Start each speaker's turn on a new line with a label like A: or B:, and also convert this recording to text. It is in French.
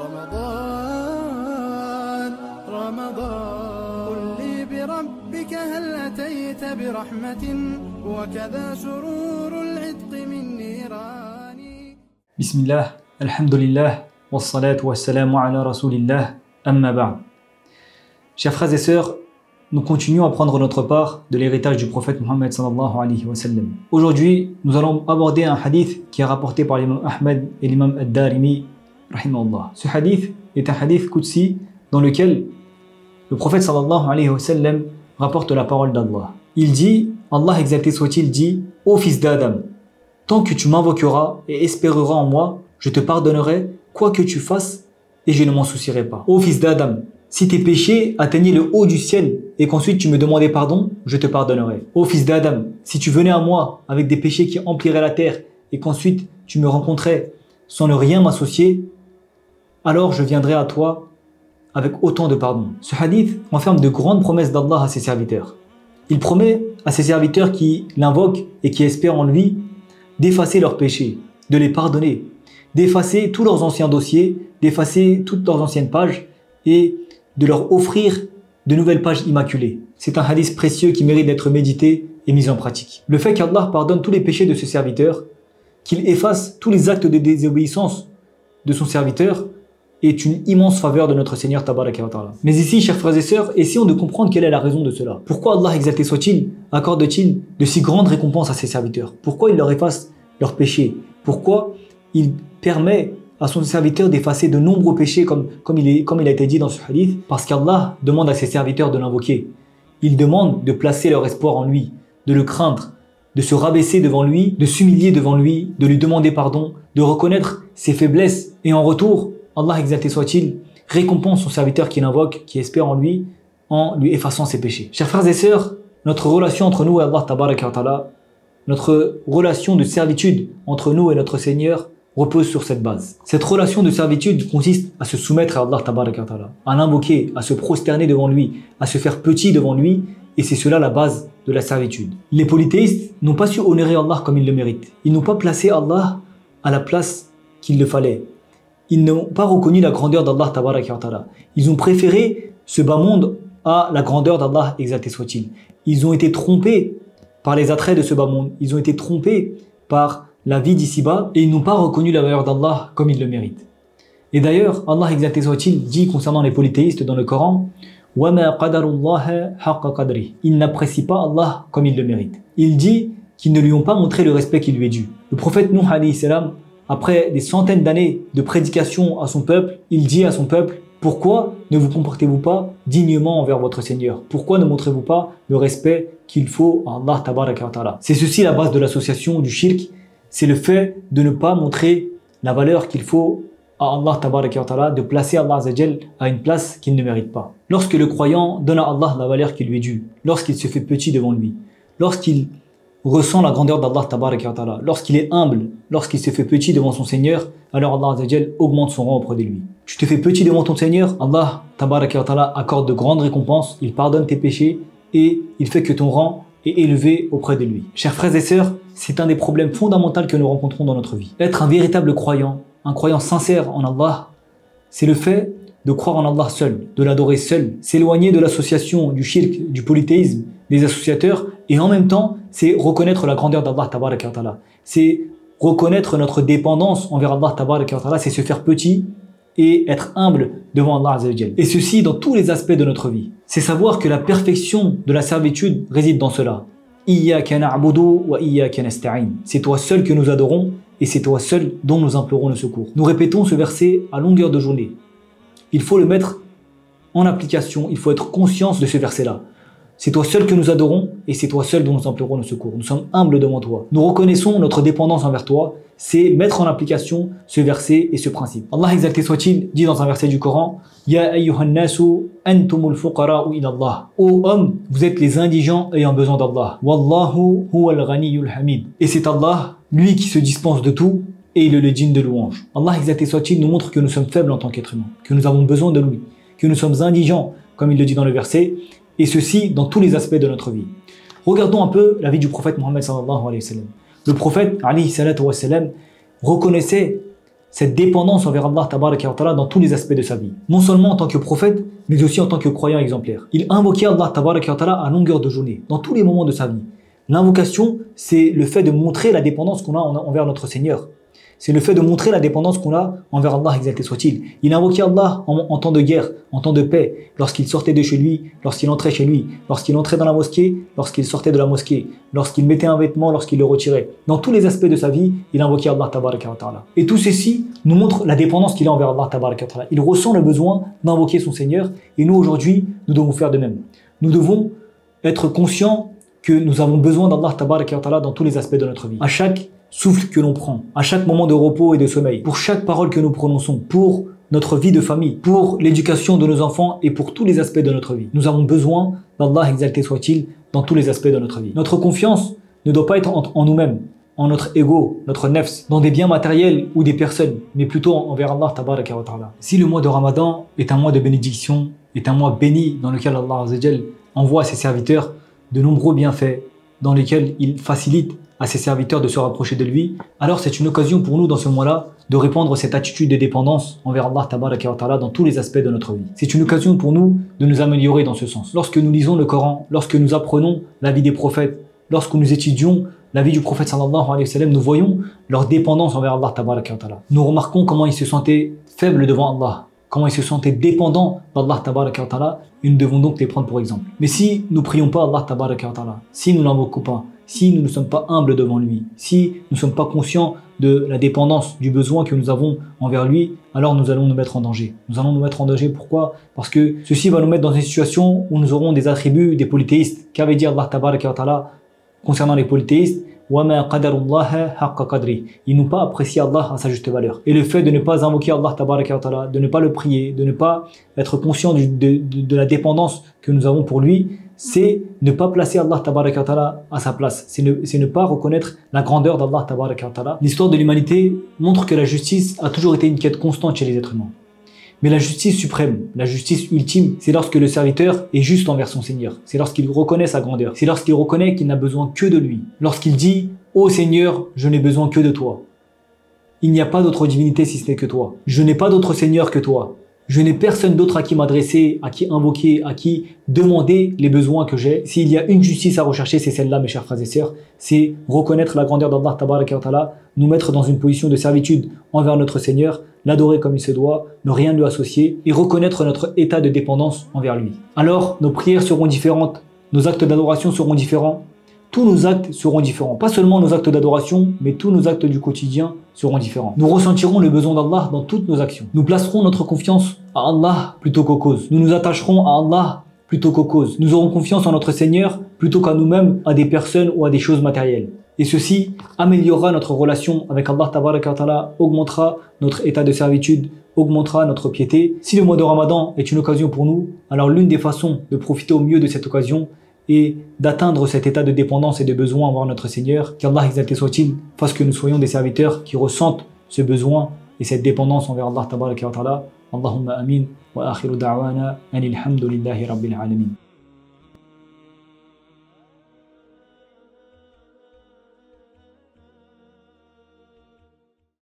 A: رمضان رمضان قل لي بربك هل أتيت برحمة وكذا سرور العتق من نيران.
B: بسم الله الحمد لله والصلاة والسلام على رسول الله أما بعد. Chers frères et sœurs, nous continuons à prendre notre part de l'héritage du prophète Mohammed sallallahu alayhi wa sallam. Aujourd'hui, nous allons aborder un hadith qui est rapporté par l'imam Ahmed et l'imam Ad-Darimi rahimahullah. Ce hadith est un hadith qudsi dans lequel le prophète sallallahu alayhi wa sallam rapporte la parole d'Allah. Il dit, Allah exalté soit-il dit: ô fils d'Adam, tant que tu m'invoqueras et espéreras en moi, je te pardonnerai quoi que tu fasses et je ne m'en soucierai pas. Ô fils d'Adam, si tes péchés atteignaient le haut du ciel et qu'ensuite tu me demandais pardon, je te pardonnerai. Ô fils d'Adam, si tu venais à moi avec des péchés qui empliraient la terre et qu'ensuite tu me rencontrais sans ne rien m'associer, alors je viendrai à toi avec autant de pardon. Ce hadith renferme de grandes promesses d'Allah à ses serviteurs. Il promet à ses serviteurs qui l'invoquent et qui espèrent en lui d'effacer leurs péchés, de les pardonner, d'effacer tous leurs anciens dossiers, d'effacer toutes leurs anciennes pages et de leur offrir de nouvelles pages immaculées. C'est un hadith précieux qui mérite d'être médité et mis en pratique. Le fait qu'Allah pardonne tous les péchés de ses serviteurs, qu'il efface tous les actes de désobéissance de son serviteur, est une immense faveur de notre Seigneur Tabaraka wa Ta'ala. Mais ici, chers frères et sœurs, essayons de comprendre quelle est la raison de cela. Pourquoi Allah exalté soit-il accorde-t-il de si grandes récompenses à ses serviteurs? Pourquoi il leur efface leurs péchés? Pourquoi il permet à son serviteur d'effacer de nombreux péchés comme il a été dit dans ce hadith? Parce qu'Allah demande à ses serviteurs de l'invoquer. Il demande de placer leur espoir en lui, de le craindre, de se rabaisser devant lui, de s'humilier devant lui, de lui demander pardon, de reconnaître ses faiblesses. Et en retour, Allah exalté soit-il récompense son serviteur qui l'invoque, qui espère en lui effaçant ses péchés. Chers frères et sœurs, notre relation entre nous et Allah Tabaraka wa Ta'ala, notre relation de servitude entre nous et notre Seigneur repose sur cette base. Cette relation de servitude consiste à se soumettre à Allah Tabaraka wa Ta'ala, à l'invoquer, à se prosterner devant lui, à se faire petit devant lui, et c'est cela la base de la servitude. Les polythéistes n'ont pas su honorer Allah comme ils le méritent. Ils n'ont pas placé Allah à la place qu'il le fallait. Ils n'ont pas reconnu la grandeur d'Allah Tabaraka wa Ta'ala. Ils ont préféré ce bas monde à la grandeur d'Allah exalté soit-il. Ils ont été trompés par les attraits de ce bas monde. Ils ont été trompés par la vie d'ici-bas et ils n'ont pas reconnu la valeur d'Allah comme ils le méritent. Et d'ailleurs, Allah exalté soit-il dit concernant les polythéistes dans le Coran: وَمَا قَدَرُ اللَّهَ حَقَّ قَدْرِهِ. Ils n'apprécient pas Allah comme ils le méritent. Il dit qu'ils ne lui ont pas montré le respect qui lui est dû. Le prophète Nuh alayhi salam, après des centaines d'années de prédication à son peuple, il dit à son peuple: pourquoi ne vous comportez-vous pas dignement envers votre Seigneur? Pourquoi ne montrez-vous pas le respect qu'il faut à Allah Tabaraka wa Ta'ala? C'est ceci la base de l'association du shirk, c'est le fait de ne pas montrer la valeur qu'il faut à Allah Tabaraka wa Ta'ala, de placer Allah Azzawajal à une place qu'il ne mérite pas. Lorsque le croyant donne à Allah la valeur qui lui est due, lorsqu'il se fait petit devant lui, lorsqu'il ressent la grandeur d'Allah Tabaraka wa Ta'ala, lorsqu'il est humble, lorsqu'il se fait petit devant son Seigneur, alors Allah Azzawajal augmente son rang auprès de lui. Tu te fais petit devant ton Seigneur, Allah Tabaraka wa Ta'ala accorde de grandes récompenses, il pardonne tes péchés et il fait que ton rang est élevé auprès de lui. Chers frères et sœurs, c'est un des problèmes fondamentaux que nous rencontrons dans notre vie. Être un véritable croyant, un croyant sincère en Allah, c'est le fait de croire en Allah seul, de l'adorer seul, s'éloigner de l'association, du shirk, du polythéisme, des associateurs, et en même temps, c'est reconnaître la grandeur d'Allah Tabaraka wa Ta'ala. C'est reconnaître notre dépendance envers Allah Tabaraka wa Ta'ala, c'est se faire petit et être humble devant Allah Azzawajal. Et ceci dans tous les aspects de notre vie. C'est savoir que la perfection de la servitude réside dans cela. Iyyaka na'budu wa iyyaka nasta'in. C'est toi seul que nous adorons et c'est toi seul dont nous implorons le secours. Nous répétons ce verset à longueur de journée. Il faut le mettre en application, il faut être conscient de ce verset-là. C'est toi seul que nous adorons et c'est toi seul dont nous implorons le secours. Nous sommes humbles devant toi. Nous reconnaissons notre dépendance envers toi. C'est mettre en application ce verset et ce principe. Allah exalté soit-il dit dans un verset du Coran: Ya ayyuhan nasu antumul fuqara'u ila Allah. Ô hommes, vous êtes les indigents ayant besoin d'Allah. Wallahu huwal ghaniyyul hamid. Et c'est Allah, lui qui se dispense de tout et il est le digne de louange. Allah exalté soit-il nous montre que nous sommes faibles en tant qu'être humain, que nous avons besoin de lui, que nous sommes indigents, comme il le dit dans le verset, et ceci dans tous les aspects de notre vie. Regardons un peu la vie du prophète Mohammed sallallahu alayhi wa sallam. Le prophète alayhi salatu wa sallam reconnaissait cette dépendance envers Allah tabaraka wa ta'ala dans tous les aspects de sa vie. Non seulement en tant que prophète, mais aussi en tant que croyant exemplaire. Il invoquait Allah tabaraka wa ta'ala à longueur de journée, dans tous les moments de sa vie. L'invocation, c'est le fait de montrer la dépendance qu'on a envers notre Seigneur. C'est le fait de montrer la dépendance qu'on a envers Allah, exalté soit-il. Il invoquait Allah en temps de guerre, en temps de paix, lorsqu'il sortait de chez lui, lorsqu'il entrait chez lui, lorsqu'il entrait dans la mosquée, lorsqu'il sortait de la mosquée, lorsqu'il mettait un vêtement, lorsqu'il le retirait. Dans tous les aspects de sa vie, il invoquait Allah tabaraka wa ta'ala. Et tout ceci nous montre la dépendance qu'il a envers Allah tabaraka wa ta'ala. Il ressent le besoin d'invoquer son Seigneur, et nous aujourd'hui, nous devons faire de même. Nous devons être conscients que nous avons besoin d'Allah tabaraka wa ta'ala dans tous les aspects de notre vie. À chaque souffle que l'on prend, à chaque moment de repos et de sommeil, pour chaque parole que nous prononçons, pour notre vie de famille, pour l'éducation de nos enfants et pour tous les aspects de notre vie. Nous avons besoin d'Allah, exalté soit-il, dans tous les aspects de notre vie. Notre confiance ne doit pas être en nous-mêmes, en notre ego, notre nefs, dans des biens matériels ou des personnes, mais plutôt envers Allah tabaraka wa ta'ala. Si le mois de Ramadan est un mois de bénédiction, est un mois béni dans lequel Allah azza wa jal envoie à ses serviteurs de nombreux bienfaits, dans lesquels il facilite à ses serviteurs de se rapprocher de lui, alors c'est une occasion pour nous dans ce mois-là de répandre cette attitude de dépendance envers Allah tabaraka wa ta'ala dans tous les aspects de notre vie. C'est une occasion pour nous de nous améliorer dans ce sens. Lorsque nous lisons le Coran, lorsque nous apprenons la vie des prophètes, lorsque nous étudions la vie du prophète sallallahu alayhi wa sallam, nous voyons leur dépendance envers Allah tabaraka wa ta'ala. Nous remarquons comment ils se sentaient faibles devant Allah, comment ils se sentaient dépendants d'Allah tabaraka wa ta'ala, et nous devons donc les prendre pour exemple. Mais si nous prions pas Allah tabaraka wa ta'ala, si nous l'invoquons pas, si nous ne sommes pas humbles devant lui, si nous ne sommes pas conscients de la dépendance, du besoin que nous avons envers lui, alors nous allons nous mettre en danger. Nous allons nous mettre en danger, pourquoi? Parce que ceci va nous mettre dans une situation où nous aurons des attributs des polythéistes. Qu'avait dit Allah tabaraka wa ta'ala concernant les polythéistes? Ils n'ont pas apprécié Allah à sa juste valeur. Et le fait de ne pas invoquer Allah tabaraka wa ta'ala, de ne pas le prier, de ne pas être conscient de la dépendance que nous avons pour lui, c'est ne pas placer Allah tabaraka wa ta'ala à sa place. C'est ne pas reconnaître la grandeur d'Allah tabaraka wa ta'ala. L'histoire de l'humanité montre que la justice a toujours été une quête constante chez les êtres humains. Mais la justice suprême, la justice ultime, c'est lorsque le serviteur est juste envers son Seigneur. C'est lorsqu'il reconnaît sa grandeur. C'est lorsqu'il reconnaît qu'il n'a besoin que de lui. Lorsqu'il dit « Ô Seigneur, je n'ai besoin que de toi. Il n'y a pas d'autre divinité si ce n'est que toi. Je n'ai pas d'autre Seigneur que toi. Je n'ai personne d'autre à qui m'adresser, à qui invoquer, à qui demander les besoins que j'ai. S'il y a une justice à rechercher, c'est celle-là, mes chers frères et sœurs. C'est reconnaître la grandeur d'Allah tabaraka wa ta'ala, nous mettre dans une position de servitude envers notre Seigneur, l'adorer comme il se doit, ne rien lui associer et reconnaître notre état de dépendance envers lui. Alors, nos prières seront différentes, nos actes d'adoration seront différents, tous nos actes seront différents. Pas seulement nos actes d'adoration, mais tous nos actes du quotidien seront différents. Nous ressentirons le besoin d'Allah dans toutes nos actions. Nous placerons notre confiance à Allah plutôt qu'aux causes. Nous nous attacherons à Allah plutôt qu'aux causes. Nous aurons confiance en notre Seigneur plutôt qu'à nous-mêmes, à des personnes ou à des choses matérielles. Et ceci améliorera notre relation avec Allah tabaraka wa ta'ala, augmentera notre état de servitude, augmentera notre piété. Si le mois de Ramadan est une occasion pour nous, alors l'une des façons de profiter au mieux de cette occasion et d'atteindre cet état de dépendance et de besoin envers notre Seigneur, qu'Allah exalté soit-il fasse que nous soyons des serviteurs qui ressentent ce besoin et cette dépendance envers Allah tabaraka wa ta'ala. Allahumma amin wa akhiru da'wana anil hamdulillahi rabbil alamin.